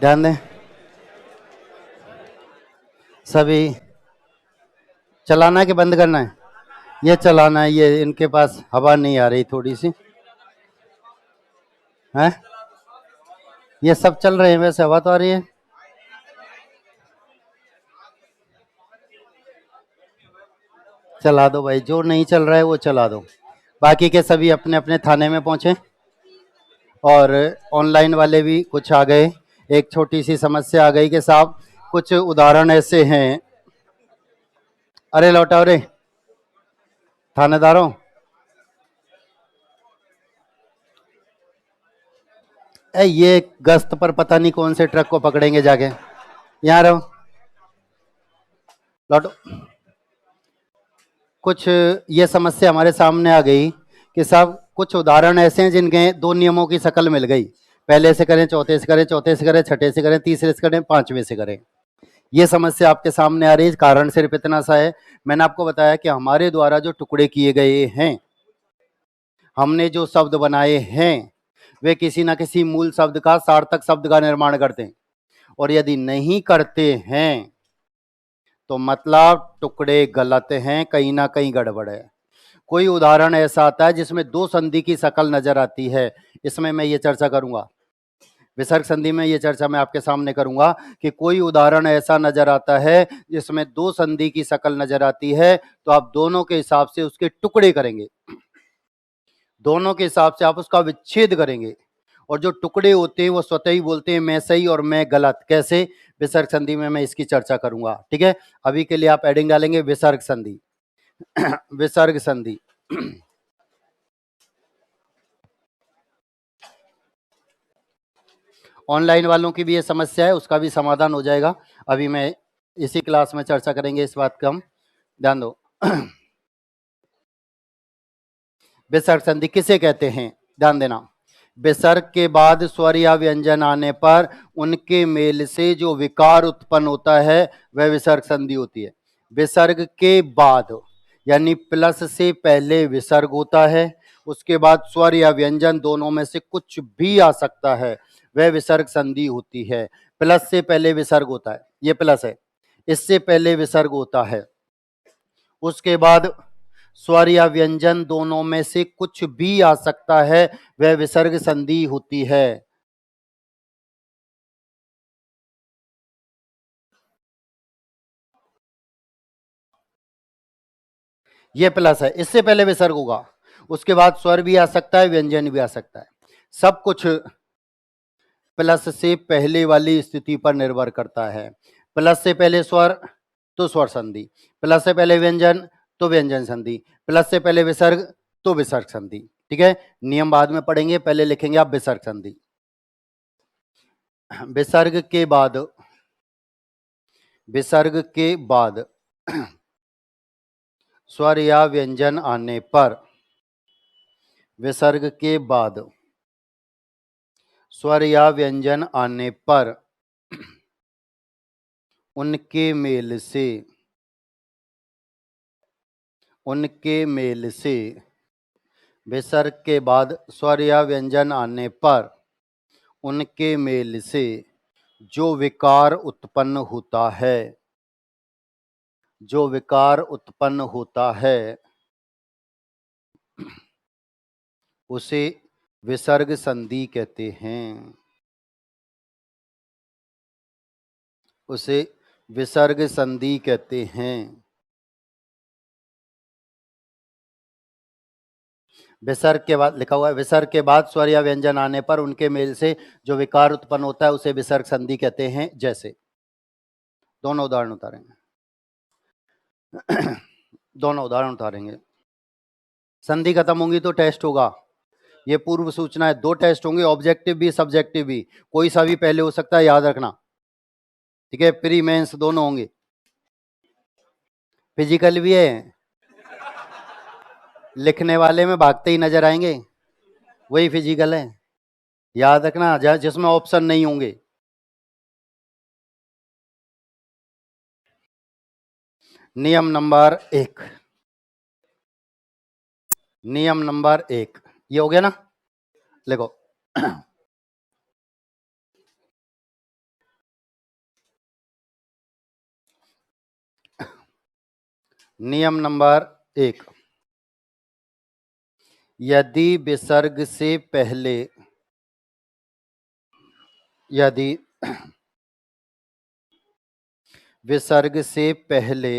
ध्यान दें सभी। चलाना है कि बंद करना है? ये चलाना है। ये इनके पास हवा नहीं आ रही थोड़ी सी है। ये सब चल रहे हैं, वैसे हवा तो आ रही है। चला दो भाई, जो नहीं चल रहा है वो चला दो। बाकी के सभी अपने अपने थाने में पहुंचे और ऑनलाइन वाले भी कुछ आ गए। एक छोटी सी समस्या आ गई कि साहब कुछ उदाहरण ऐसे हैं। अरे लौटाओ रे थानेदारों, ये गश्त पर पता नहीं कौन से ट्रक को पकड़ेंगे जाके। यहाँ रहो, लौटो। कुछ ये समस्या हमारे सामने आ गई कि साहब कुछ उदाहरण ऐसे हैं जिनके दो नियमों की शक्ल मिल गई। पहले से करें, चौथे से करें, चौथे से करें, छठे से करें, तीसरे से करें, पांचवें से करें। ये समस्या आपके सामने आ रही है। कारण सिर्फ इतना सा है, मैंने आपको बताया कि हमारे द्वारा जो टुकड़े किए गए हैं, हमने जो शब्द बनाए हैं, वे किसी ना किसी मूल शब्द का, सार्थक शब्द का निर्माण करते हैं। और यदि नहीं करते हैं तो मतलब टुकड़े गलत हैं, कहीं ना कहीं गड़बड़ है। कोई उदाहरण ऐसा आता है जिसमें दो संधि की शकल नजर आती है, इसमें मैं ये चर्चा करूंगा। विसर्ग संधि में ये चर्चा मैं आपके सामने करूंगा कि कोई उदाहरण ऐसा नजर आता है जिसमें दो संधि की शकल नजर आती है, तो आप दोनों के हिसाब से उसके टुकड़े करेंगे, दोनों के हिसाब से आप उसका विच्छेद करेंगे। और जो टुकड़े होते हैं वो स्वतः ही बोलते हैं मैं सही और मैं गलत। कैसे? विसर्ग संधि में मैं इसकी चर्चा करूंगा। ठीक है, अभी के लिए आप एडिंग डालेंगे विसर्ग संधि। विसर्ग संधि। ऑनलाइन वालों की भी ये समस्या है, उसका भी समाधान हो जाएगा। अभी मैं इसी क्लास में चर्चा करेंगे इस बात का, हम ध्यान दो। विसर्ग संधि किसे कहते हैं? ध्यान देना। विसर्ग के बाद स्वर या व्यंजन आने पर उनके मेल से जो विकार उत्पन्न होता है वह विसर्ग संधि होती है। विसर्ग के बाद यानी प्लस से पहले विसर्ग होता है, उसके बाद स्वर या व्यंजन दोनों में से कुछ भी आ सकता है, वह विसर्ग संधि होती है। प्लस से पहले विसर्ग होता है, ये प्लस है, इससे पहले विसर्ग होता है, उसके बाद स्वर या व्यंजन दोनों में से कुछ भी आ सकता है, वह विसर्ग संधि होती है। यह प्लस है, इससे पहले विसर्ग होगा, उसके बाद स्वर भी आ सकता है, व्यंजन भी आ सकता है। सब कुछ प्लस से पहले वाली स्थिति पर निर्भर करता है। प्लस से पहले स्वर तो स्वर संधि, प्लस से पहले व्यंजन तो व्यंजन संधि, प्लस से पहले विसर्ग तो विसर्ग संधि। ठीक है, नियम बाद में पढ़ेंगे, पहले लिखेंगे आप विसर्ग संधि। विसर्ग के बाद, विसर्ग के बाद स्वर या व्यंजन आने पर, विसर्ग के बाद स्वर या व्यंजन आने पर उनके मेल से, उनके मेल से, विसर्ग के बाद स्वर या व्यंजन आने पर उनके मेल से जो विकार उत्पन्न होता है, जो विकार उत्पन्न होता है उसे विसर्ग संधि कहते हैं, उसे विसर्ग संधि कहते हैं। विसर्ग के बाद लिखा हुआ है, विसर्ग के बाद स्वर या व्यंजन आने पर उनके मेल से जो विकार उत्पन्न होता है उसे विसर्ग संधि कहते हैं। जैसे दोनों उदाहरण उतारेंगे, दोनों उदाहरण उतारेंगे। संधि खत्म होंगी तो टेस्ट होगा, ये पूर्व सूचना है। दो टेस्ट होंगे, ऑब्जेक्टिव भी सब्जेक्टिव भी, कोई सा भी पहले हो सकता है, याद रखना। ठीक है, प्री मेंस दोनों होंगे। फिजिकल भी है, लिखने वाले में भागते ही नजर आएंगे, वही फिजिकल है, याद रखना, जिसमें ऑप्शन नहीं होंगे। नियम नंबर एक, नियम नंबर एक, ये हो गया ना? लिखो। नियम नंबर 1, यदि विसर्ग से पहले विसर्ग से पहले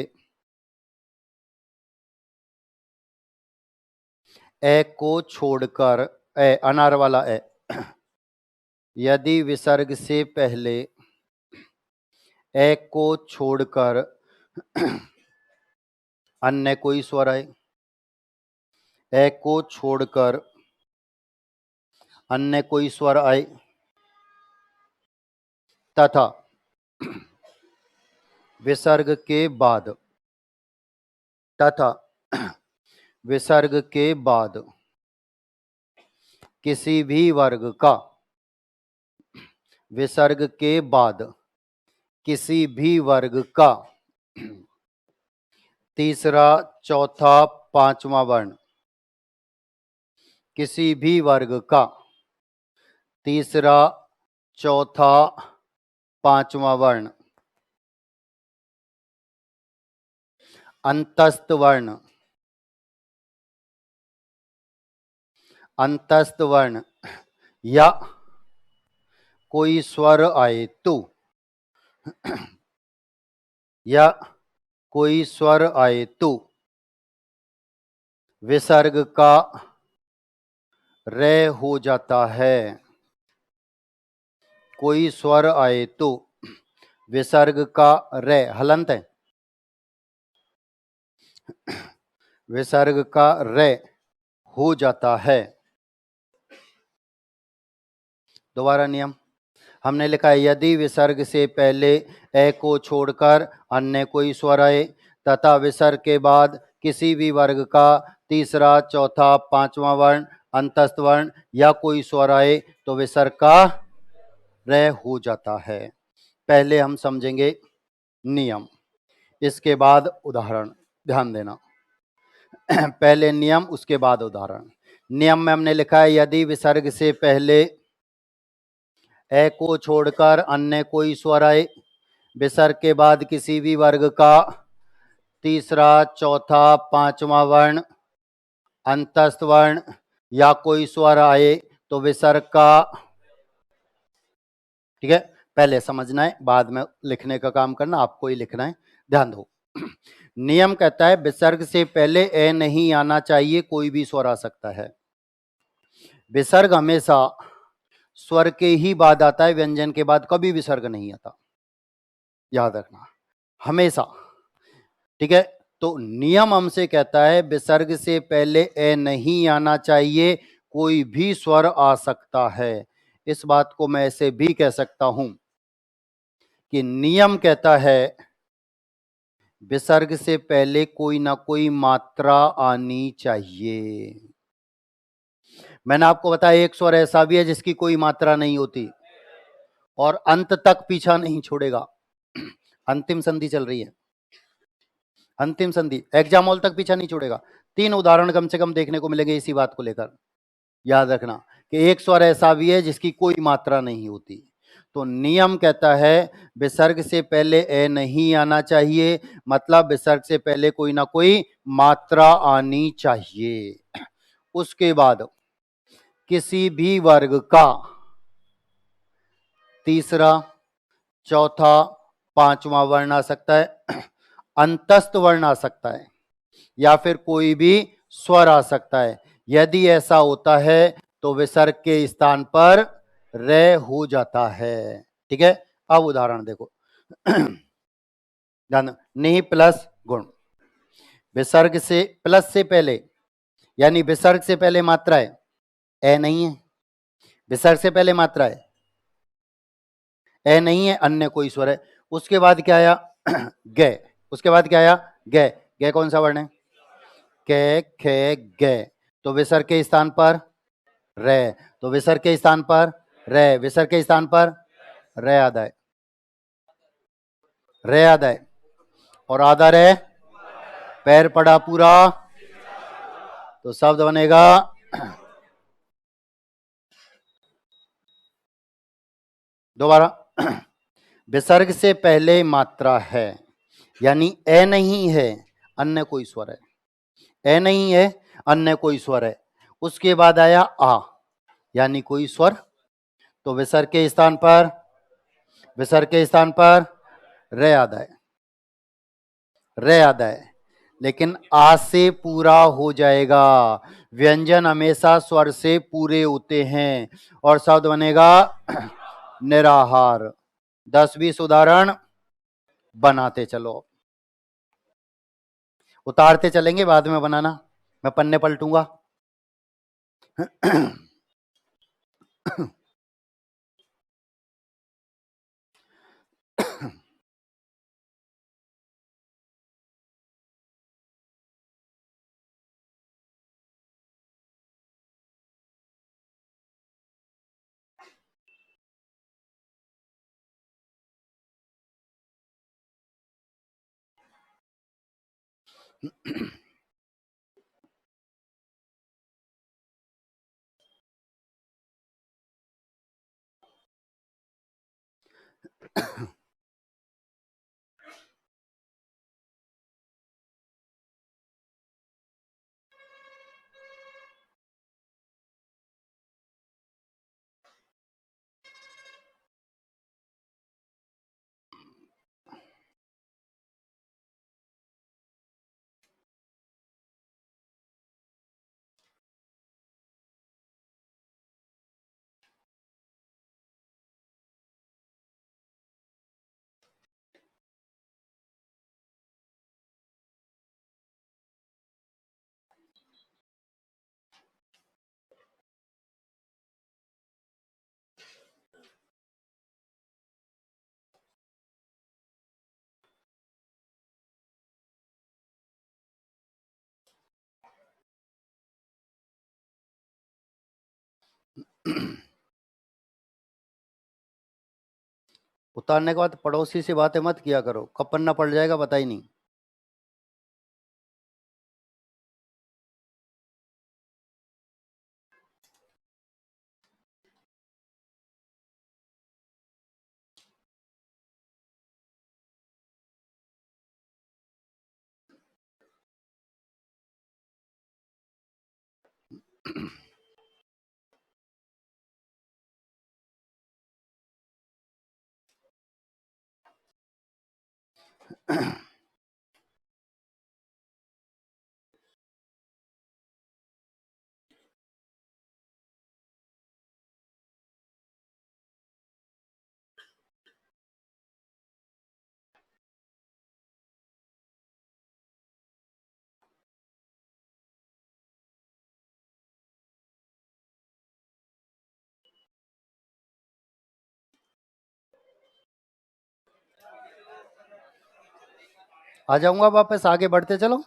ए को छोड़कर अनार वाला ए, यदि विसर्ग से पहले ए को छोड़कर अन्य कोई स्वर आए, ए को छोड़कर अन्य कोई स्वर आए तथा विसर्ग के बाद किसी भी वर्ग का विसर्ग के बाद किसी भी वर्ग का तीसरा, चौथा, पांचवा वर्ण, किसी भी वर्ग का तीसरा, चौथा, पांचवा वर्ण, अंतस्थ वर्ण या कोई स्वर आए तो विसर्ग का रे हो जाता है। कोई स्वर आए तो विसर्ग का रे हलंत है, विसर्ग का रे हो जाता है। दोबारा नियम हमने लिखा है, यदि विसर्ग से पहले ए को छोड़कर अन्य कोई स्वर आए तथा विसर्ग के बाद किसी भी वर्ग का तीसरा, चौथा, पांचवा वर्ण, अंतस्थ वर्ण या कोई स्वर आए तो विसर्ग का रे हो जाता है। पहले हम समझेंगे नियम, इसके बाद उदाहरण। ध्यान देना, पहले नियम उसके बाद उदाहरण। नियम में हमने लिखा है, यदि विसर्ग से पहले ए को छोड़कर अन्य कोई स्वर आए, विसर्ग के बाद किसी भी वर्ग का तीसरा, चौथा, पांचवा वर्ण, अंतस्थ वर्ण या कोई स्वर आए तो विसर्ग का, ठीक है, पहले समझना है, बाद में लिखने का काम करना, आपको ही लिखना है। ध्यान दो, नियम कहता है विसर्ग से पहले ए नहीं आना चाहिए, कोई भी स्वर आ सकता है। विसर्ग हमेशा स्वर के ही बाद आता है, व्यंजन के बाद कभी विसर्ग नहीं आता, याद रखना हमेशा, ठीक है। तो नियम हमसे कहता है विसर्ग से पहले ए नहीं आना चाहिए, कोई भी स्वर आ सकता है। इस बात को मैं ऐसे भी कह सकता हूं कि नियम कहता है विसर्ग से पहले कोई ना कोई मात्रा आनी चाहिए। मैंने आपको बताया एक स्वर ऐसा भी है जिसकी कोई मात्रा नहीं होती और अंत तक पीछा नहीं छोड़ेगा। अंतिम संधि चल रही है, अंतिम संधि एग्जाम हॉल तक पीछा नहीं छोड़ेगा। 3 उदाहरण कम से कम देखने को मिलेंगे इसी बात को लेकर। याद रखना कि एक स्वर ऐसा भी है जिसकी कोई मात्रा नहीं होती। तो नियम कहता है विसर्ग से पहले ए नहीं आना चाहिए, मतलब विसर्ग से पहले कोई ना कोई मात्रा आनी चाहिए। उसके बाद किसी भी वर्ग का तीसरा, चौथा, पांचवा वर्ण आ सकता है, अंतस्थ वर्ण आ सकता है या फिर कोई भी स्वर आ सकता है। यदि ऐसा होता है तो विसर्ग के स्थान पर रे हो जाता है, ठीक है। अब उदाहरण देखो, ध्यान, नहीं प्लस गुण, विसर्ग से प्लस से पहले यानी विसर्ग से पहले मात्रा है, ए नहीं है, विसर्ग से पहले मात्रा है, ए नहीं है, अन्य कोई स्वर है। उसके बाद क्या आया, गे, उसके बाद क्या आया, गे, गे कौन सा वर्ण है, के, खे, गे, तो विसर्ग के स्थान पर रे, तो विसर्ग के स्थान पर रे, विसर्ग के स्थान पर रे आधा है, रे आधा है और आधा रे पैर पड़ा पूरा, तो शब्द बनेगा दोबारा, विसर्ग से पहले मात्रा है यानी ए नहीं है, अन्य कोई स्वर है, ए नहीं है, अन्य कोई स्वर है। उसके बाद आया आ, यानी कोई स्वर, तो विसर्ग के स्थान पर, विसर्ग के स्थान पर रे आता है, रे आता है। लेकिन आ से पूरा हो जाएगा। व्यंजन हमेशा स्वर से पूरे होते हैं और शब्द बनेगा निराहार। 10-20 उदाहरण बनाते चलो, उतारते चलेंगे, बाद में बनाना, मैं पन्ने पलटूंगा। उतारने के बाद पड़ोसी से बातें मत किया करो, कब पन्ना पड़ जाएगा पता ही नहीं। आ जाऊंगा वापस, आगे बढ़ते चलो,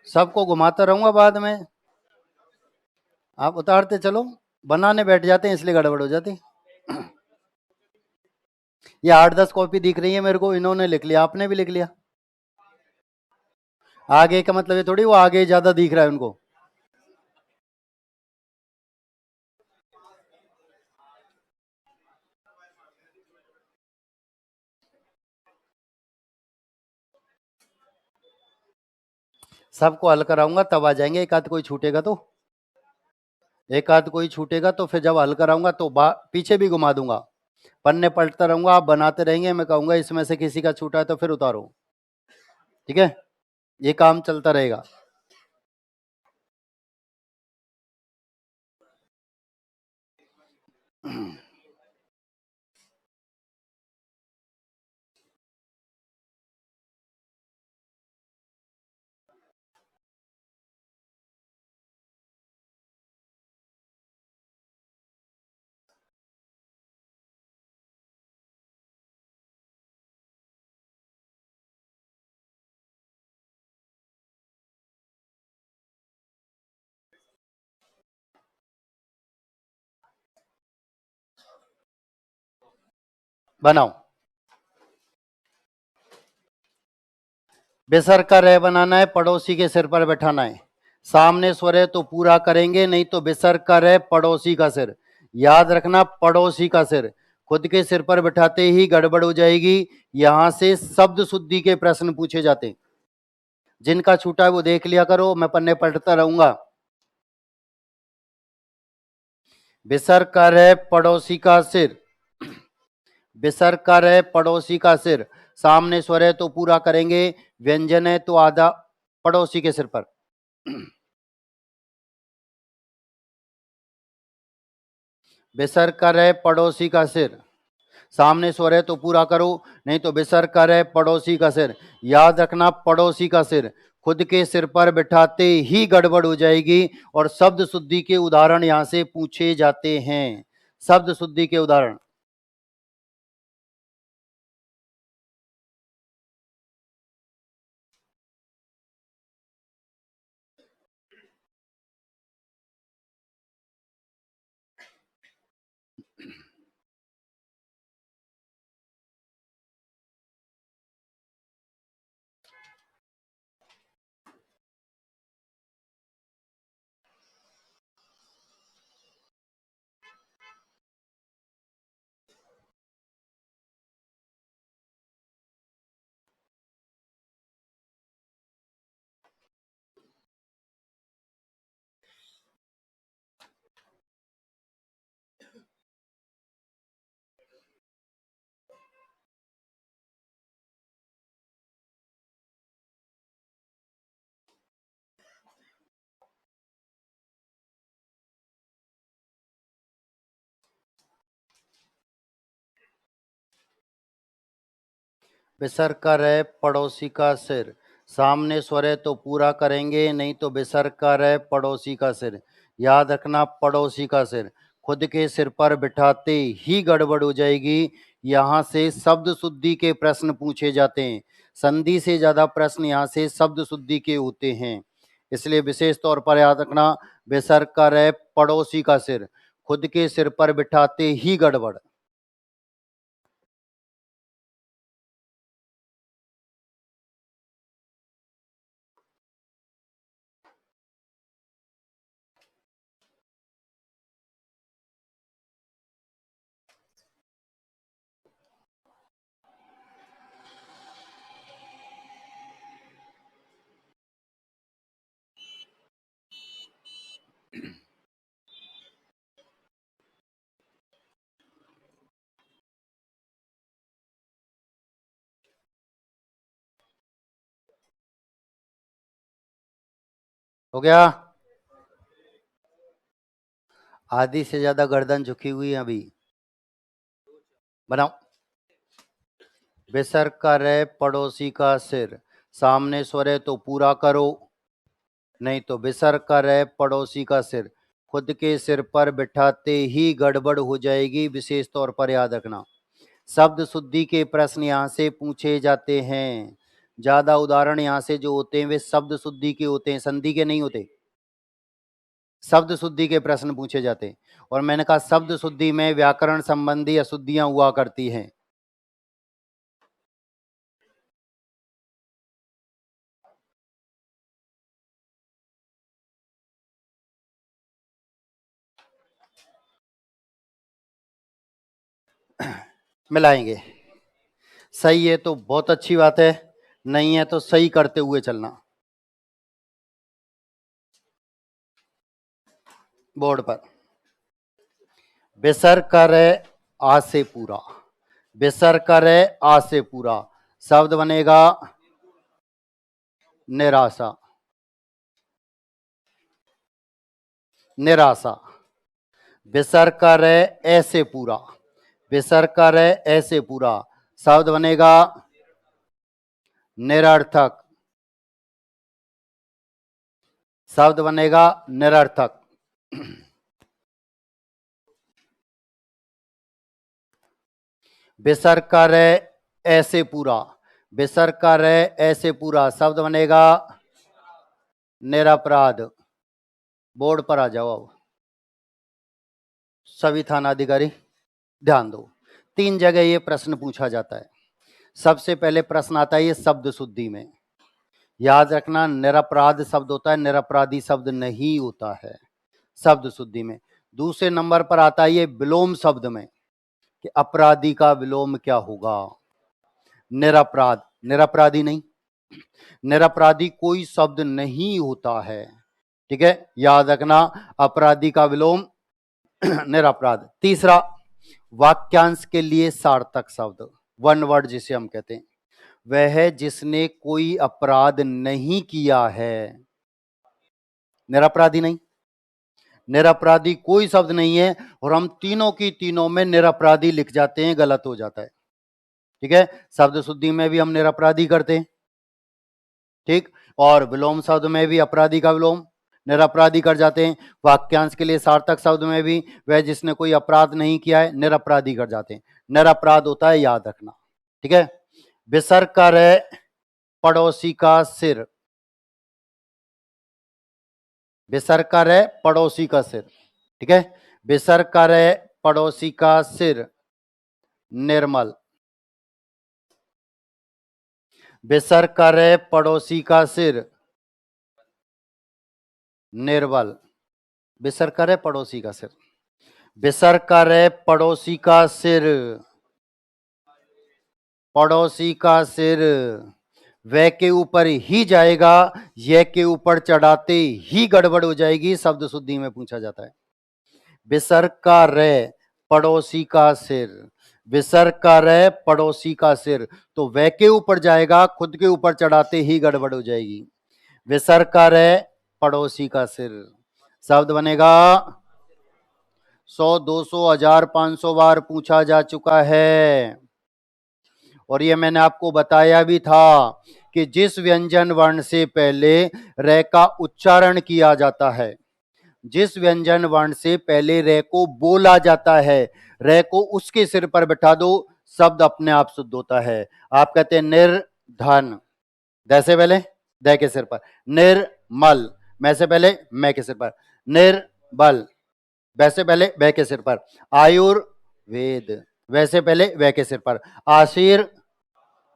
सबको घुमाता रहूंगा बाद में, आप उतारते चलो। बनाने बैठ जाते हैं इसलिए गड़बड़ हो जाती। ये 8-10 कॉपी दिख रही है मेरे को, इन्होंने लिख लिया, आपने भी लिख लिया। आगे का मतलब ये थोड़ी वो आगे ज्यादा दिख रहा है उनको। सबको हल कराऊंगा तब आ जाएंगे, एक आध कोई छूटेगा तो, एक आध कोई छूटेगा तो फिर जब हल कराऊंगा तो पीछे भी घुमा दूंगा, पन्ने पलटता रहूंगा, आप बनाते रहेंगे, मैं कहूंगा इसमें से किसी का छूटा है तो फिर उतारो। ठीक है, ये काम चलता रहेगा। बनाओ। बेसर का रे बनाना है, पड़ोसी के सिर पर बैठाना है। सामने स्वर है तो पूरा करेंगे, नहीं तो बेसर का रे पड़ोसी का सिर। याद रखना, पड़ोसी का सिर, खुद के सिर पर बैठाते ही गड़बड़ हो जाएगी। यहां से शब्द शुद्धि के प्रश्न पूछे जाते हैं। जिनका छूटा है वो देख लिया करो, मैं पन्ने पलटता रहूंगा। बिसर कर है पड़ोसी का सिर, बिसर कर है पड़ोसी का सिर, सामने स्वर है तो पूरा करेंगे, व्यंजन है तो आधा पड़ोसी के सिर पर। बिसर कर है पड़ोसी का सिर, सामने स्वर है तो पूरा करो, नहीं तो बिसर कर है पड़ोसी का सिर। याद रखना पड़ोसी का सिर खुद के सिर पर बिठाते ही गड़बड़ हो जाएगी। और शब्द शुद्धि के उदाहरण यहां से पूछे जाते हैं, शब्द शुद्धि के उदाहरण। बिसर कर है पड़ोसी का सिर, सामने स्वर है तो पूरा करेंगे, नहीं तो बिसर कर है पड़ोसी का सिर। याद रखना पड़ोसी का सिर खुद के सिर पर बिठाते ही गड़बड़ हो जाएगी। यहाँ से शब्द शुद्धि के प्रश्न पूछे जाते हैं, संधि से ज्यादा प्रश्न यहाँ से शब्द शुद्धि के होते हैं, इसलिए विशेष तौर पर याद रखना बिसर कर है पड़ोसी का सिर खुद के सिर पर बिठाते ही गड़बड़। हो गया? आधी से ज्यादा गर्दन झुकी हुई है अभी। बनाओ। बिसर कर है पड़ोसी का सिर, सामने स्वर है तो पूरा करो, नहीं तो बिसर कर है पड़ोसी का सिर खुद के सिर पर बिठाते ही गड़बड़ हो जाएगी। विशेष तौर पर याद रखना शब्द शुद्धि के प्रश्न यहाँ से पूछे जाते हैं। ज्यादा उदाहरण यहाँ से जो होते हैं वे शब्द शुद्धि के होते हैं, संधि के नहीं होते। शब्द शुद्धि के प्रश्न पूछे जाते हैं। और मैंने कहा शब्द शुद्धि में व्याकरण संबंधी अशुद्धियां हुआ करती हैं। मिलाएंगे। सही है तो बहुत अच्छी बात है, नहीं है तो सही करते हुए चलना। बोर्ड पर बिसर कर है आ से पूरा, बिसर कर है आ से पूरा, शब्द बनेगा निराशा, निराशा। बिसर कर है ऐसे पूरा, बिसर कर है ऐसे पूरा, शब्द बनेगा निरर्थक, शब्द बनेगा निरर्थक। बिसर कर है ऐसे पूरा, बिसर कर है ऐसे पूरा, शब्द बनेगा निरपराध। बोर्ड पर आ जाओ अब सभी थाना अधिकारी, ध्यान दो। 3 जगह ये प्रश्न पूछा जाता है। सबसे पहले प्रश्न आता है ये शब्द शुद्धि में, याद रखना निरपराध शब्द होता है, निरपराधी शब्द नहीं होता है शब्द शुद्धि में। दूसरे नंबर पर आता है ये विलोम शब्द में कि अपराधी का विलोम क्या होगा, निरपराध, निरपराधी नहीं। निरपराधी कोई शब्द नहीं होता है। ठीक है, याद रखना, अपराधी का विलोम निरपराध। तीसरा, वाक्यांश के लिए सार्थक शब्द, वन वर्ड जिसे हम कहते हैं, वह है जिसने कोई अपराध नहीं किया है। निरपराधी नहीं, निरपराधी कोई शब्द नहीं है, और हम तीनों की तीनों में निरपराधी लिख जाते हैं, गलत हो जाता है। ठीक है, शब्द शुद्धि में भी हम निरपराधी करते हैं, ठीक, और विलोम शब्द में भी अपराधी का विलोम निरपराधी कर जाते हैं। वाक्यांश के लिए सार्थक शब्द में भी वह जिसने कोई अपराध नहीं किया है निरपराधी कर जाते हैं। निरपराध होता है, याद रखना। ठीक है, बिसर कर पड़ोसी का सिर, बिसर कर पड़ोसी का सिर। ठीक है, बिसर कर पड़ोसी का सिर निर्मल, बिसर कर पड़ोसी का सिर निर्बल, बिसर कर पड़ोसी का सिर, बिसर कर पड़ोसी का सिर, पड़ोसी का सिर वह के ऊपर ही जाएगा, यह के ऊपर चढ़ाते ही गड़बड़ हो जाएगी, शब्द शुद्धि में पूछा जाता है। बिसर का रे पड़ोसी का सिर, बिसर का रे पड़ोसी का सिर, तो वह के ऊपर जाएगा, खुद के ऊपर चढ़ाते ही गड़बड़ हो जाएगी। बिसर का रे पड़ोसी का सिर, शब्द बनेगा 100, 200, 1000, 500 बार पूछा जा चुका है। और ये मैंने आपको बताया भी था कि जिस व्यंजन वर्ण से पहले रे का उच्चारण किया जाता है, जिस व्यंजन वर्ण से पहले रे को बोला जाता है, रे को उसके सिर पर बैठा दो, शब्द अपने आप शुद्ध होता है। आप कहते हैं निर्धन, द से पहले द के सिर पर, निर्मल मैं से पहले मैं के सिर पर, निर्बल वैसे पहले वह के सिर पर, आयुर्वेद वैसे पहले वह के सिर पर, आशीर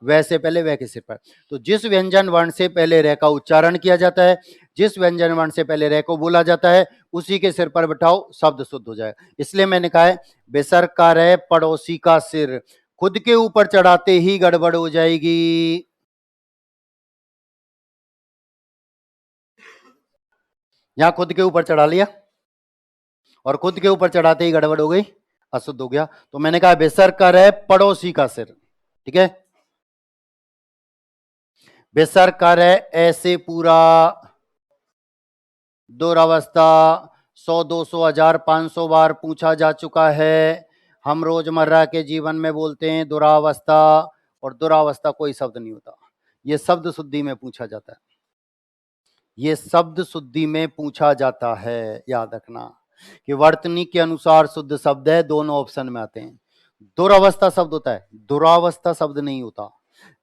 वैसे पहले वह के सिर पर। तो जिस व्यंजन वर्ण से पहले रे का उच्चारण किया जाता है, जिस व्यंजन वर्ण से पहले रे को बोला जाता है, उसी के सिर पर बैठाओ, शब्द शुद्ध हो जाएगा। इसलिए मैंने कहा है बेसर का रे पड़ोसी का सिर, खुद के ऊपर चढ़ाते ही गड़बड़ हो जाएगी। यहां खुद के ऊपर चढ़ा लिया और खुद के ऊपर चढ़ाते ही गड़बड़ हो गई, अशुद्ध हो गया। तो मैंने कहा बेसर का रे पड़ोसी का सिर। ठीक है, बेसर कर ऐसे पूरा दुरावस्था 100, 200, 1000, 500 बार पूछा जा चुका है। हम रोजमर्रा के जीवन में बोलते हैं दुरावस्था, और दुरावस्था कोई शब्द नहीं होता, ये शब्द शुद्धि में पूछा जाता है, ये शब्द शुद्धि में पूछा जाता है। याद रखना कि वर्तनी के अनुसार शुद्ध शब्द है, दोनों ऑप्शन में आते हैं। दुरावस्था शब्द होता है, दुरावस्था शब्द नहीं होता।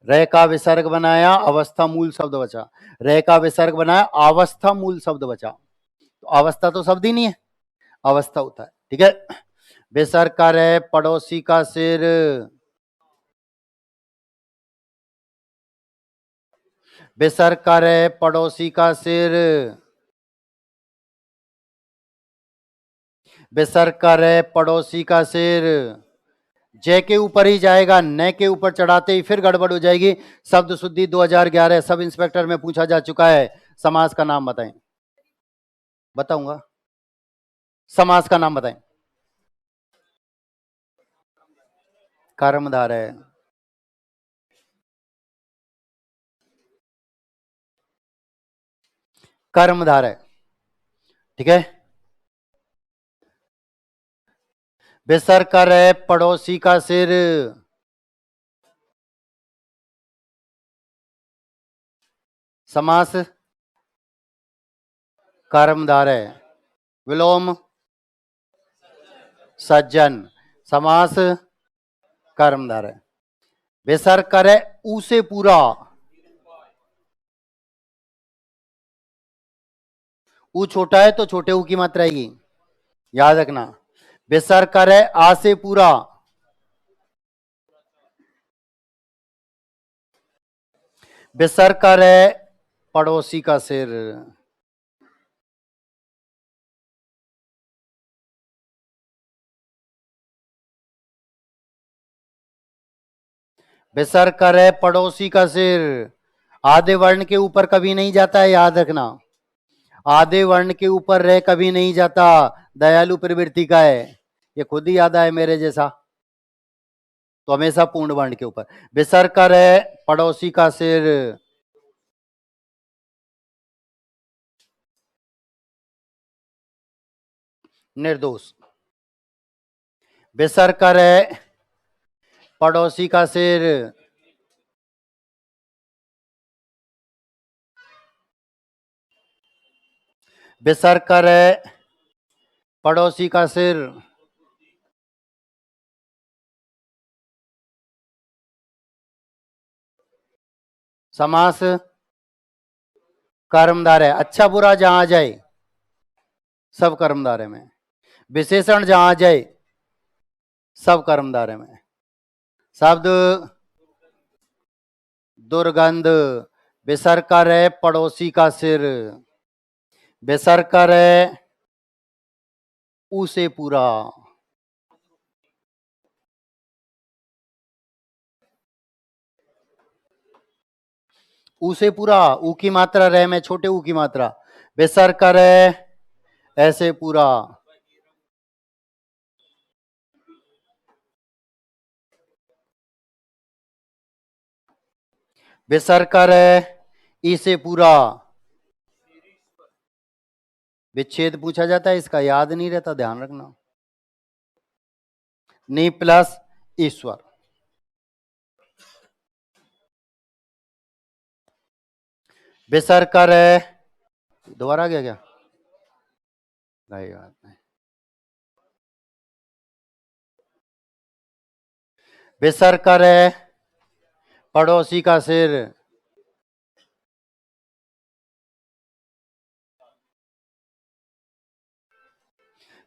रे का विसर्ग बनाया, अवस्था मूल शब्द बचा, रे का विसर्ग बनाया, अवस्था मूल शब्द बचा। तो अवस्था तो शब्द ही नहीं है, अवस्था होता है। ठीक है, विसर्ग का रे पड़ोसी का सिर, विसर्ग का रे पड़ोसी का सिर, विसर्ग का रे पड़ोसी का सिर, जय के ऊपर ही जाएगा, न के ऊपर चढ़ाते ही फिर गड़बड़ हो जाएगी। शब्द शुद्धि 2011 सब इंस्पेक्टर में पूछा जा चुका है। समास का नाम बताएं, बताऊंगा, समास का नाम बताएं। कर्मधारय, कर्मधारय। ठीक है, बेसर कर है पड़ोसी का सिर, समास कर्मधारय, विलोम सज्जन, समास कर्मधारय। बेसर कर है ऊ से पूरा, ऊ छोटा है तो छोटे ऊ की मात्रा आएगी, याद रखना। बेसर कर है आ से पूरा, बेसर कर है पड़ोसी का सिर, बेसर कर है पड़ोसी का सिर, आधे वर्ण के ऊपर कभी नहीं जाता है, याद रखना। आधे वर्ण के ऊपर रह कभी नहीं जाता, दयालु प्रवृत्ति का है, ये खुद ही याद आए मेरे जैसा। तो हमेशा पूर्ण वर्ण के ऊपर। विसर्ग कर है पड़ोसी का सिर, निर्दोष। विसर्ग कर है पड़ोसी का सिर, विसर्ग कर है पड़ोसी का सिर, समास कर्मधारय, अच्छा बुरा जहां जाए सब कर्मधारय में, विशेषण जहां जाए सब कर्मधारय में। शब्द दुर्गंध, विसर्ग कर है पड़ोसी का सिर, विसर्ग कर है उसे पूरा, उसे पूरा, ऊ की मात्रा रह में छोटे ऊ की मात्रा, विसर्ग कर है ऐसे पूरा, विसर्ग कर है इसे पूरा। विच्छेद पूछा जाता है, इसका याद नहीं रहता, ध्यान रखना। नी प्लस ईश्वर, विसर्ग कर है, दोबारा आ गया क्या? नहीं बात नहीं। विसर्ग कर है पड़ोसी का सिर,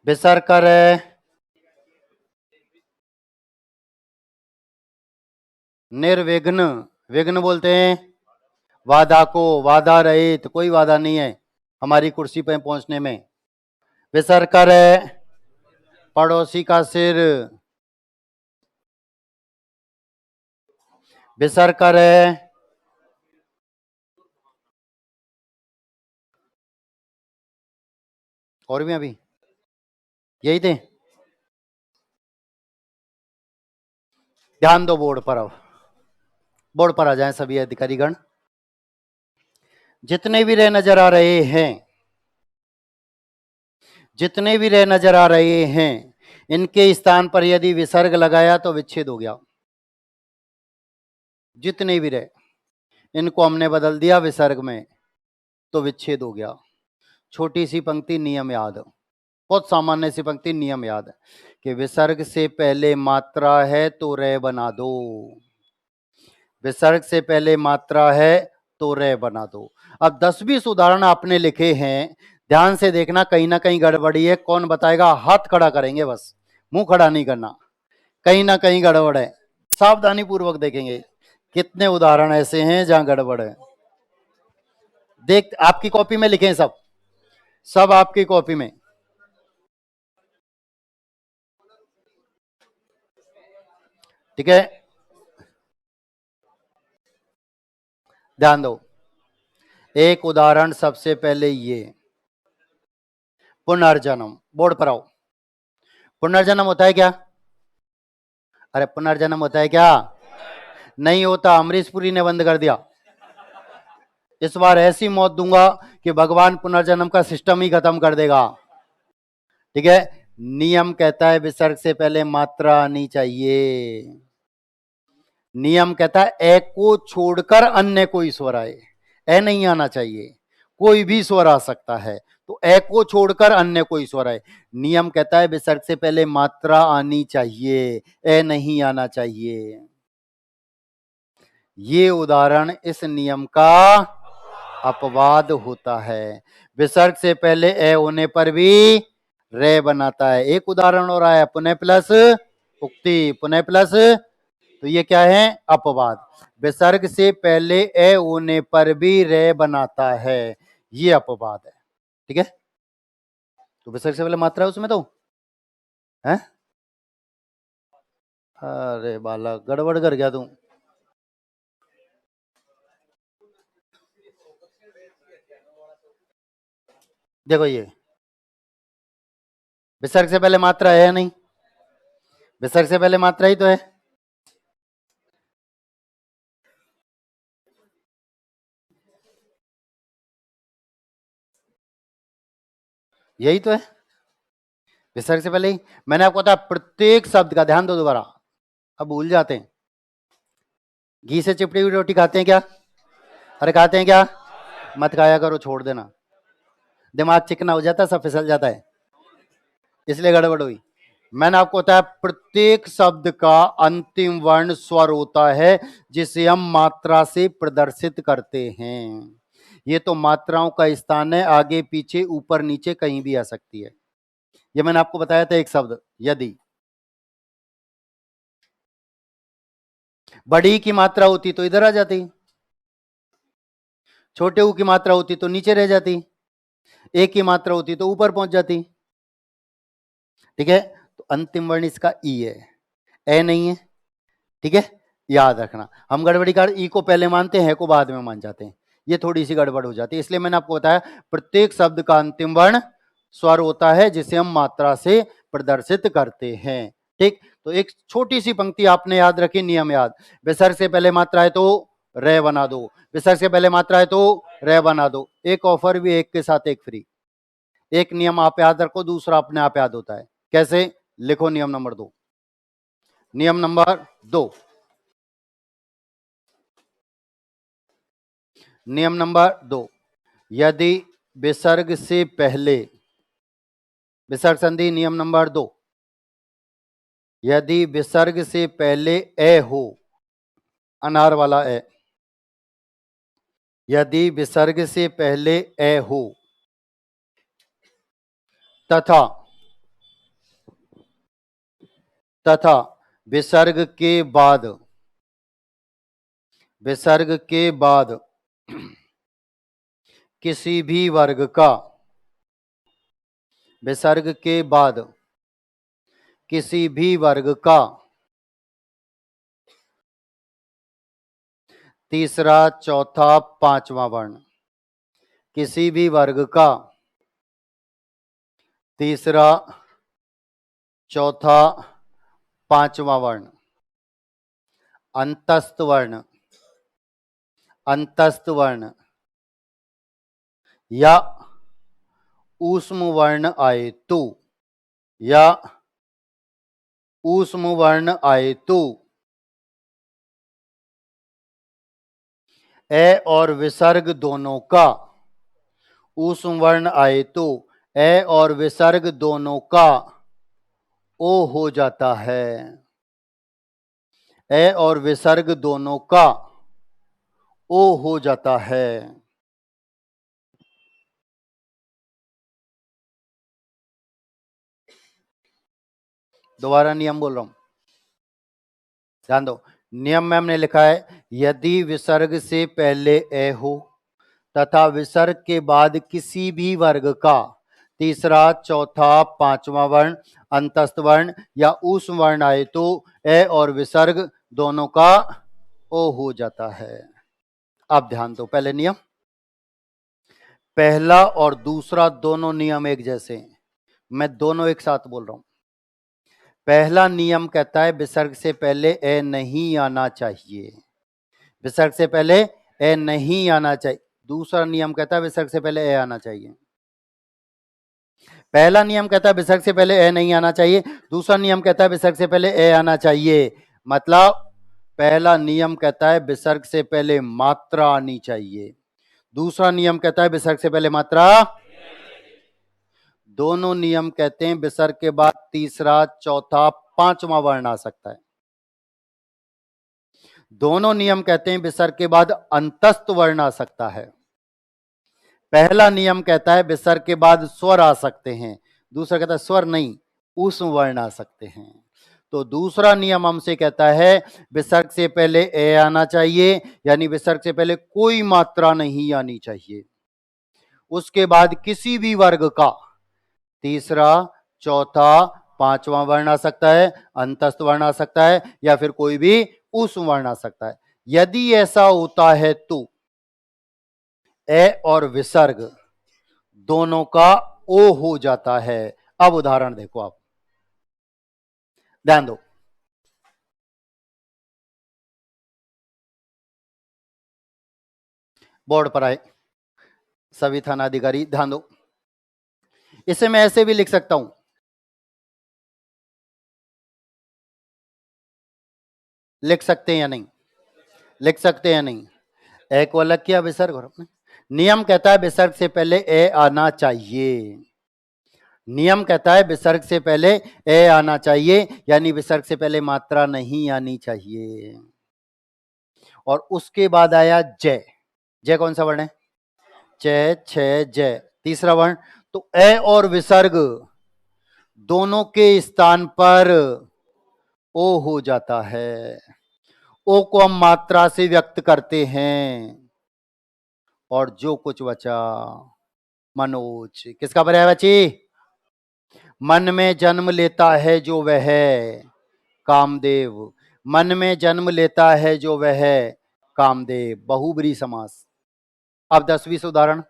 विसर्ग कर है निर्विघ्न, विघ्न बोलते हैं वादा को, वादा रहित, कोई वादा नहीं है हमारी कुर्सी पे पहुंचने में। विसर्ग कर है पड़ोसी का सिर, विसर्ग कर है और भी अभी यही थे। ध्यान दो बोर्ड पर, अब बोर्ड पर आ जाएं सभी अधिकारीगण। जितने भी रे नजर आ रहे हैं, जितने भी रे नजर आ रहे हैं, इनके स्थान पर यदि विसर्ग लगाया तो विच्छेद हो गया। जितने भी रे, इनको हमने बदल दिया विसर्ग में तो विच्छेद हो गया। छोटी सी पंक्ति नियम याद, बहुत सामान्य सी पंक्ति नियम याद है कि विसर्ग से पहले मात्रा है तो रे बना दो, विसर्ग से पहले मात्रा है तो रे बना दो। अब 10-20 उदाहरण आपने लिखे हैं, ध्यान से देखना, कहीं ना कहीं गड़बड़ी है। कौन बताएगा? हाथ खड़ा करेंगे बस, मुंह खड़ा नहीं करना, कहीं ना कहीं गड़बड़ है। सावधानी पूर्वक देखेंगे कितने उदाहरण ऐसे हैं जहां गड़बड़ है। देख, आपकी कॉपी में लिखे सब, सब आपकी कॉपी में। ठीक है, ध्यान दो। एक उदाहरण सबसे पहले ये, पुनर्जन्म। बोर्ड पर आओ। पुनर्जन्म होता है क्या? अरे पुनर्जन्म होता है क्या? नहीं होता, अमरीश पुरी ने बंद कर दिया। इस बार ऐसी मौत दूंगा कि भगवान पुनर्जन्म का सिस्टम ही खत्म कर देगा। ठीक है, नियम कहता है विसर्ग से पहले मात्रा आनी चाहिए। नियम कहता है ए को छोड़कर अन्य कोई स्वर आए, ए नहीं आना चाहिए, कोई भी स्वर आ सकता है, तो ए को छोड़कर अन्य कोई स्वर आए। नियम कहता है विसर्ग से पहले मात्रा आनी चाहिए, ए नहीं आना चाहिए। ये उदाहरण इस नियम का अपवाद होता है। विसर्ग से पहले ए होने पर भी रे बनाता है। एक उदाहरण और आया, पुनः प्लस उक्ति, पुनः प्लस, तो ये क्या है? अपवाद। विसर्ग से पहले ए होने पर भी रे बनाता है, ये अपवाद है। ठीक है, तो विसर्ग से पहले मात्रा है उसमें तो है। अरे बालक, गड़बड़ कर गया तू। देखो ये विसर्ग से पहले मात्रा है या नहीं? विसर्ग से पहले मात्रा ही तो है। यही तो है, विसर्ग से पहले ही। मैंने आपको बताया प्रत्येक शब्द का ध्यान दो दोबारा, अब भूल जाते हैं। घी से चिपड़ी हुई रोटी खाते हैं क्या? अरे खाते हैं क्या? मत खाया करो, छोड़ देना, दिमाग चिकना हो जाता है, सब फिसल जाता है, इसलिए गड़बड़ हुई। मैंने आपको बताया प्रत्येक शब्द का अंतिम वर्ण स्वर होता है जिसे हम मात्रा से प्रदर्शित करते हैं। ये तो मात्राओं का स्थान है, आगे पीछे ऊपर नीचे कहीं भी आ सकती है। ये मैंने आपको बताया था एक शब्द, यदि बड़ी की मात्रा होती तो इधर आ जाती, छोटे ऊ की मात्रा होती तो नीचे रह जाती, एक की मात्रा होती तो ऊपर पहुंच जाती। ठीक है, तो अंतिम वर्ण इसका ई है, ए नहीं है। ठीक है, याद रखना, हम गड़बड़ी कर ई को पहले मानते हैं को बाद में मान जाते हैं, ये थोड़ी सी गड़बड़ हो जाती है। इसलिए मैंने आपको बताया प्रत्येक शब्द का अंतिम वर्ण स्वर होता है जिसे हम मात्रा से प्रदर्शित करते हैं। ठीक, तो एक छोटी सी पंक्ति आपने याद रखी, नियम याद, विसर्ग से पहले मात्रा है तो रे बना दो, विसर्ग से पहले मात्रा है तो रे बना दो। एक ऑफर भी, एक के साथ एक फ्री। एक नियम आप याद रखो, दूसरा अपने आप याद होता है। कैसे? लिखो नियम नंबर 2। नियम नंबर 2, नियम नंबर 2, यदि विसर्ग से पहले, विसर्ग संधि नियम नंबर 2, यदि विसर्ग से पहले ए हो, अनार वाला ए, यदि विसर्ग से पहले ए हो तथा तथा विसर्ग के बाद, विसर्ग के बाद किसी भी वर्ग का, विसर्ग के बाद किसी भी वर्ग का तीसरा चौथा पांचवा वर्ण, किसी भी वर्ग का तीसरा चौथा पांचवा वर्ण, अंतस्थ वर्ण, अंतस्थ वर्ण या ऊष्म वर्ण आए तो, या ऊष्म वर्ण आए तो ए और विसर्ग दोनों का, ऊष्म वर्ण आए तो ए और विसर्ग दोनों का ओ हो जाता है, ए और विसर्ग दोनों का ओ हो जाता है। दोबारा नियम बोल रहा हूं, ध्यान दो। नियम में हमने लिखा है यदि विसर्ग से पहले ए हो तथा विसर्ग के बाद किसी भी वर्ग का तीसरा चौथा पांचवा वर्ण, अंतस्थ वर्ण या ऊष्म वर्ण आए तो ए और विसर्ग दोनों का ओ हो जाता है। अब ध्यान दो, पहले नियम, पहला और दूसरा दोनों नियम एक जैसे हैं, मैं दोनों एक साथ बोल रहा हूं। पहला नियम कहता है विसर्ग से पहले ए नहीं आना चाहिए, विसर्ग से पहले ए नहीं आना चाहिए। दूसरा नियम कहता है विसर्ग से पहले ए आना चाहिए। पहला नियम कहता है विसर्ग से पहले ए नहीं आना चाहिए, दूसरा नियम कहता है विसर्ग से पहले ए आना चाहिए। मतलब पहला नियम कहता है विसर्ग से पहले मात्रा आनी चाहिए, दूसरा नियम कहता है विसर्ग से पहले मात्रा, दोनों नियम कहते हैं विसर्ग के बाद तीसरा चौथा पांचवा वर्ण आ सकता है। दोनों नियम कहते हैं विसर्ग के बाद अंतस्थ वर्ण आ सकता है। पहला नियम कहता है विसर्ग के बाद स्वर आ सकते हैं, दूसरा कहता है स्वर नहीं, ऊष्म वर्ण आ सकते हैं। तो दूसरा नियम हमसे कहता है विसर्ग से पहले ए आना चाहिए, यानी विसर्ग से पहले कोई मात्रा नहीं आनी चाहिए। उसके बाद किसी भी वर्ग का तीसरा चौथा पांचवा वर्ण आ सकता है, अंतस्थ वर्ण आ सकता है या फिर कोई भी ऊष्म वर्ण आ सकता है। यदि ऐसा होता है तो ए और विसर्ग दोनों का ओ हो जाता है। अब उदाहरण देखो आप, ध्यान दो। बोर्ड पर आए सभी थाना अधिकारी, ध्यान दो। इसे मैं ऐसे भी लिख सकता हूं, लिख सकते हैं या नहीं? लिख सकते हैं या नहीं? ए को अलग किया, विसर्ग और अपने। नियम कहता है विसर्ग से पहले ए आना चाहिए। नियम कहता है विसर्ग से पहले ए आना चाहिए, यानी विसर्ग से पहले मात्रा नहीं आनी चाहिए। और उसके बाद आया जय। जय कौन सा वर्ण है? जय, छ, जय, तीसरा वर्ण। तो ए और विसर्ग दोनों के स्थान पर ओ हो जाता है। ओ को हम मात्रा से व्यक्त करते हैं। और जो कुछ बचा, मनोज, किसका पर्याय बची? मन में जन्म लेता है जो वह कामदेव। मन में जन्म लेता है जो वह कामदेव, बहुब्रीहि समास। अब 10वीं उदाहरण,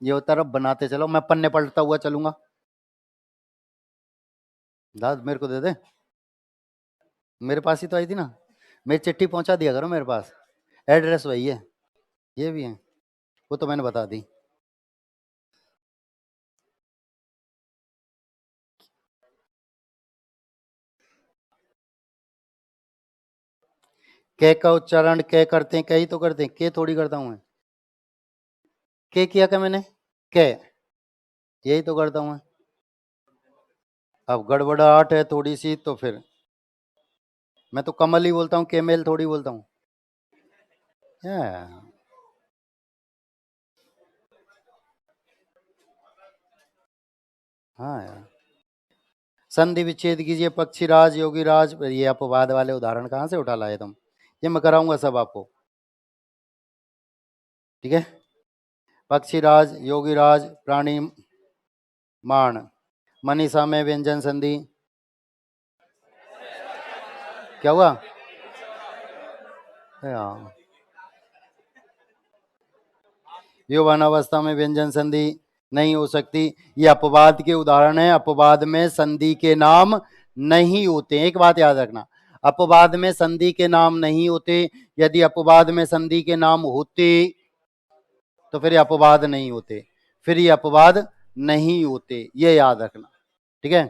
ये तरफ बनाते चलो, मैं पन्ने पलटता हुआ चलूंगा। दाद मेरे को दे दे, मेरे पास ही तो आई थी ना, मेरी चिट्ठी पहुंचा दिया करो मेरे पास, एड्रेस वही है, ये भी है, वो तो मैंने बता दी। के का उच्चारण के करते हैं, के ही तो करते हैं, के थोड़ी करता हूं मैं। के किया क्या मैंने? के, यही तो करता हूं मैं। अब गड़बड़ाहट है थोड़ी सी तो फिर मैं तो कमल ही बोलता हूँ, केमेल थोड़ी बोलता हूँ। हाँ यार, संधि विच्छेद कीजिए पक्षीराज योगीराज। ये अपवाद वाले उदाहरण कहाँ से उठा लाए तुम? ये मैं कराऊंगा सब आपको, ठीक है। पक्षीराज, योगीराज, प्राणी मान, मनीषा में व्यंजन संधि क्या हुआ? हाँ। यौवन अवस्था में व्यंजन संधि नहीं हो सकती। ये अपवाद के उदाहरण है। अपवाद में संधि के नाम नहीं होते। एक बात याद रखना, अपवाद में संधि के नाम नहीं होते। यदि अपवाद में संधि के नाम होते तो फिर ये अपवाद नहीं होते, फिर ये अपवाद नहीं होते, ये याद रखना, ठीक है।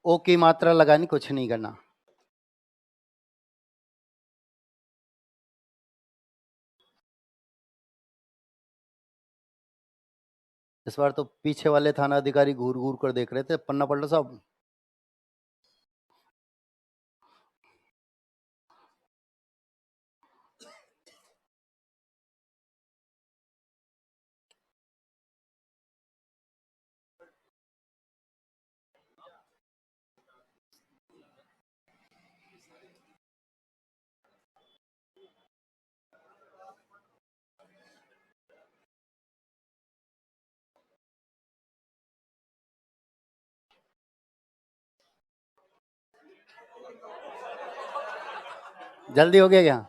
ओ की मात्रा लगानी, कुछ नहीं करना। इस बार तो पीछे वाले थाना अधिकारी घूर घूर कर देख रहे थे, पन्ना पलटो साहब। जल्दी हो गया क्या?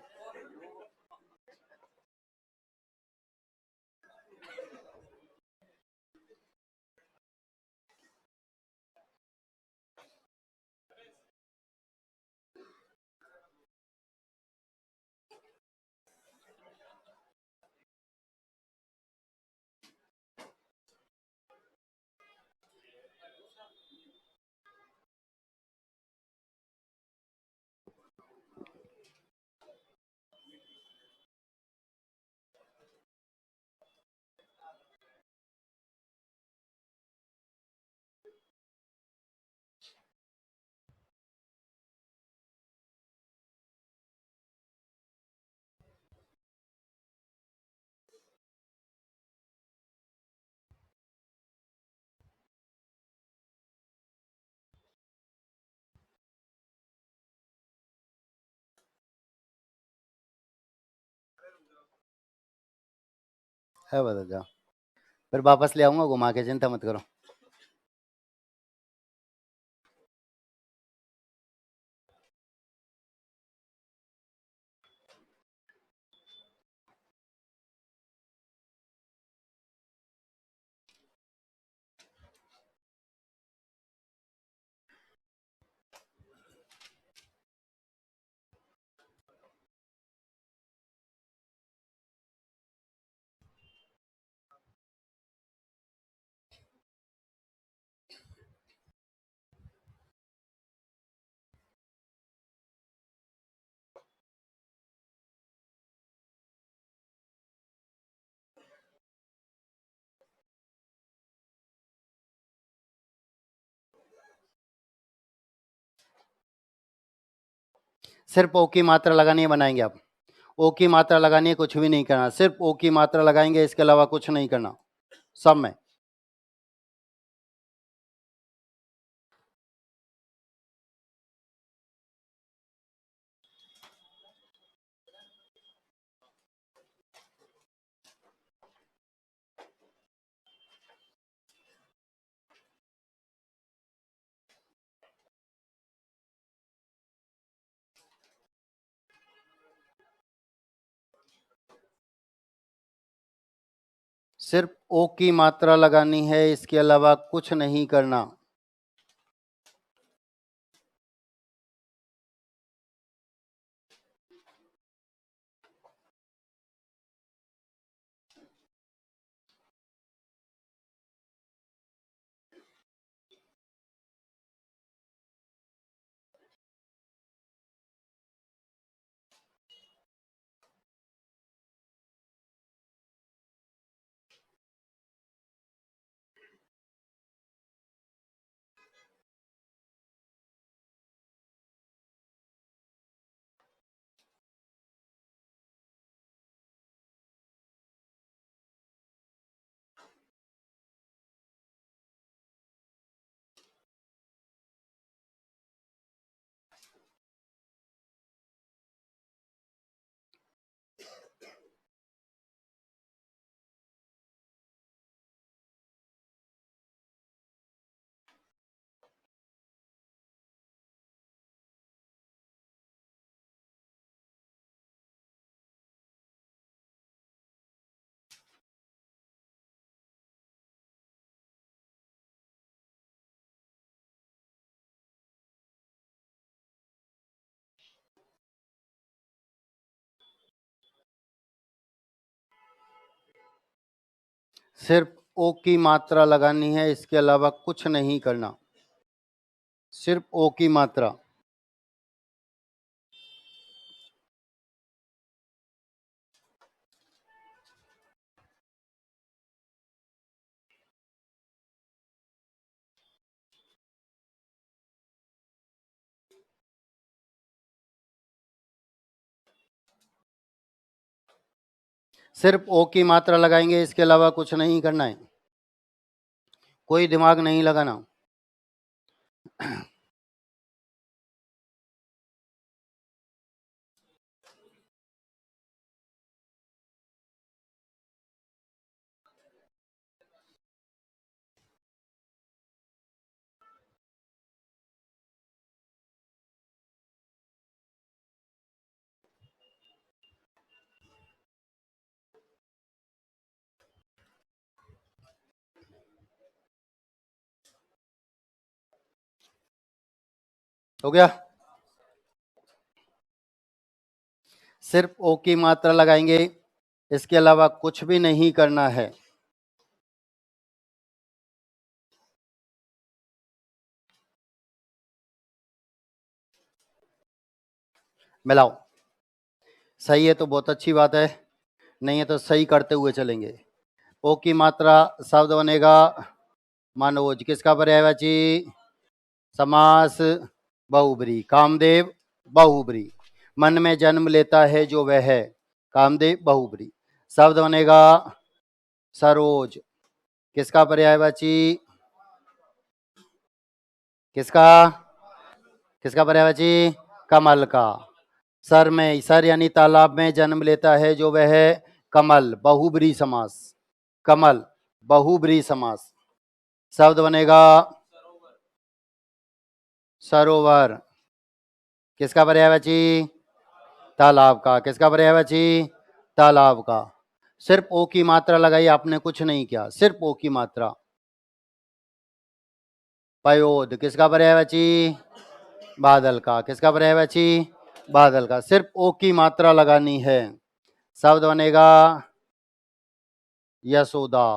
है बदल जाओ, फिर वापस ले आऊंगा घुमा के, चिंता मत करो। सिर्फ ओ की मात्रा लगानी है, बनाएंगे आप। ओ की मात्रा लगानी है, कुछ भी नहीं करना, सिर्फ ओ की मात्रा लगाएंगे, इसके अलावा कुछ नहीं करना सब में। सिर्फ ओ की मात्रा लगानी है, इसके अलावा कुछ नहीं करना। सिर्फ ओ की मात्रा लगानी है, इसके अलावा कुछ नहीं करना। सिर्फ ओ की मात्रा। सिर्फ ओ की मात्रा लगाएंगे, इसके अलावा कुछ नहीं करना है, कोई दिमाग नहीं लगाना। हो गया। सिर्फ ओ की मात्रा लगाएंगे, इसके अलावा कुछ भी नहीं करना है। मिलाओ। सही है तो बहुत अच्छी बात है, नहीं है तो सही करते हुए चलेंगे। ओ की मात्रा शब्द बनेगा मनोज, किसका पर्यायवाची? समास बहुब्री। कामदेव बहुब्री। मन में जन्म लेता है जो वह है, कामदेव बहुब्री। शब्द बनेगा सरोज, किसका पर्यायवाची? किसका? किसका पर्यायवाची? कमल का। सर में, सर यानी तालाब में जन्म लेता है जो वह है, कमल, बहुब्री समास। कमल, बहुब्रीहि समास। शब्द बनेगा सरोवर, किसका पर्यायवाची? तालाब का। किसका पर्यायवाची? तालाब का। सिर्फ ओ की मात्रा लगाई आपने, कुछ नहीं किया, सिर्फ ओ की मात्रा। पयोद, किसका पर्यायवाची? बादल का। किसका पर्यायवाची? बादल का। सिर्फ ओ की मात्रा लगानी है। शब्द बनेगा यशोदा,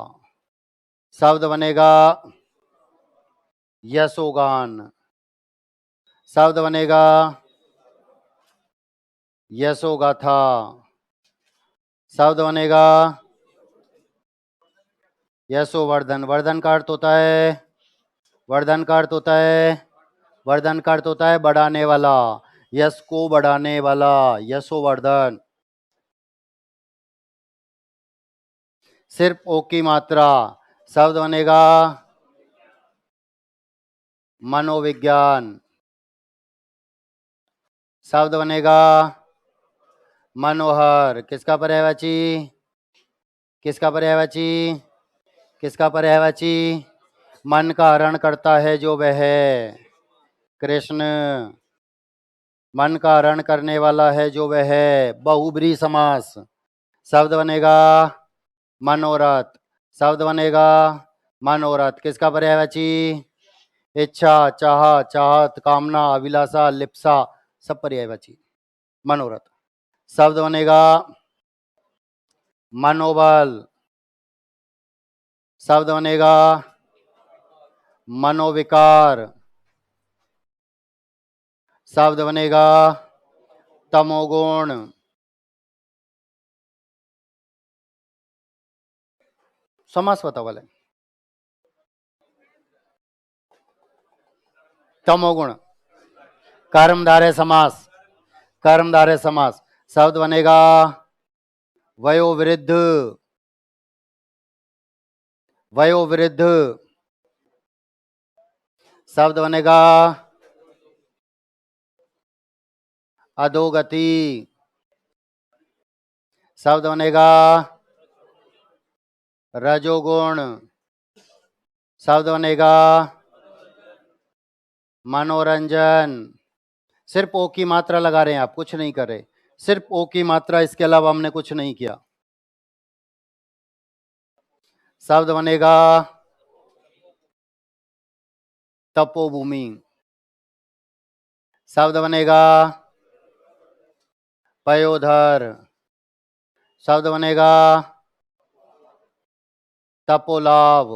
शब्द बनेगा यशोगान, शब्द बनेगा यशोगाथा, शब्द बनेगा यशोवर्धन। वर्धन का अर्थ होता है, वर्धन का अर्थ होता है, वर्धन का अर्थ होता है बढ़ाने वाला, यश को बढ़ाने वाला, यशोवर्धन। सिर्फ ओ की मात्रा। शब्द बनेगा मनोविज्ञान, शब्द बनेगा मनोहर। किसका पर्यायवाची? किसका पर्यायवाची? किसका पर्यायवाची? मन का हरण करता है जो वह है, कृष्ण। मन का हरण करने वाला है जो वह है, बहुब्रीहि समास। शब्द बनेगा मनोरथ, शब्द बनेगा मनोरथ। किसका पर्यायवाची? इच्छा, चाह, चाहत, कामना, अभिलाषा, लिप्सा, सब पर्यायवाची मनोरथ। शब्द बनेगा मनोबल, शब्द बनेगा मनोविकार, शब्द बनेगा तमोगुण। समास बताओ वाले। तमोगुण, कर्मधारय समास, कर्मधारय समास। शब्द बनेगा वयोवृद्ध, वयोवृद्ध। शब्द बनेगा अधोगति, शब्द बनेगा रजोगुण, शब्द बनेगा मनोरंजन। सिर्फ ओ की मात्रा लगा रहे हैं आप, कुछ नहीं कर रहे, सिर्फ ओ की मात्रा, इसके अलावा हमने कुछ नहीं किया। शब्द बनेगा तपोभूमि, शब्द बनेगा पयोधर, शब्द बनेगा तपोलाभ,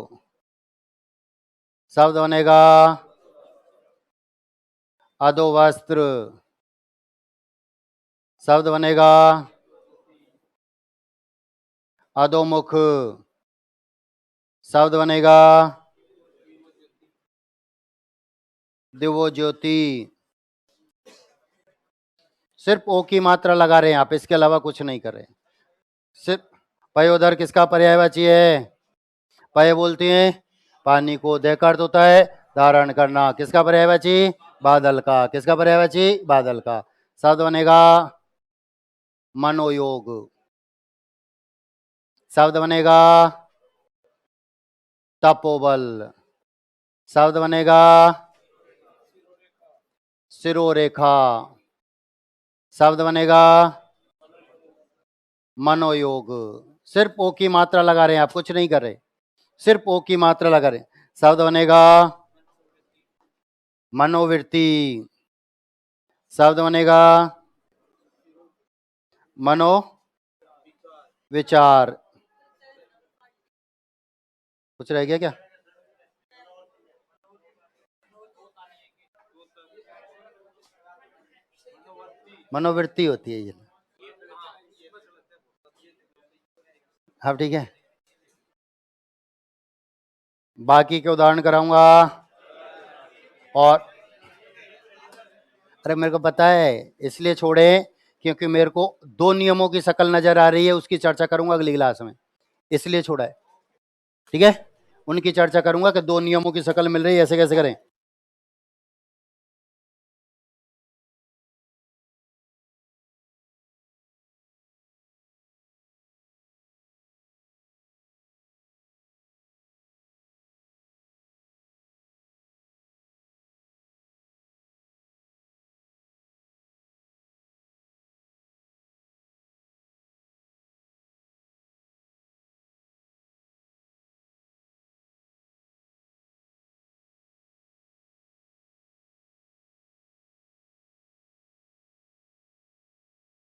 शब्द बनेगा अधोवस्त्र, शब्द बनेगा अधोमुख, शब्द बनेगा दिवोज्योति। सिर्फ ओ की मात्रा लगा रहे हैं आप, इसके अलावा कुछ नहीं कर रहे। सिर्फ पयोधर किसका पर्यायवाची है? पय बोलते हैं पानी को, दय का अर्थ होता है धारण करना। किसका पर्यायवाची? बादल का। किसका पर्यायवाची? बादल का। शब्द बनेगा मनोयोग, शब्द बनेगा तपोबल, शब्द बनेगा शिरोरेखा, शब्द बनेगा मनोयोग। सिर्फ ओ की मात्रा लगा रहे हैं आप, कुछ नहीं कर रहे, सिर्फ ओ की मात्रा लगा रहे। शब्द बनेगा मनोवृत्ति, शब्द बनेगा मनो विचार। कुछ रह गया क्या? मनोवृत्ति होती है ये। हाँ ठीक है, बाकी के उदाहरण कराऊंगा। और अरे मेरे को पता है, इसलिए छोड़े क्योंकि मेरे को दो नियमों की शक्ल नजर आ रही है, उसकी चर्चा करूंगा अगली क्लास में, इसलिए छोड़ा है। ठीक है, उनकी चर्चा करूंगा कि दो नियमों की शक्ल मिल रही है, ऐसे कैसे करें।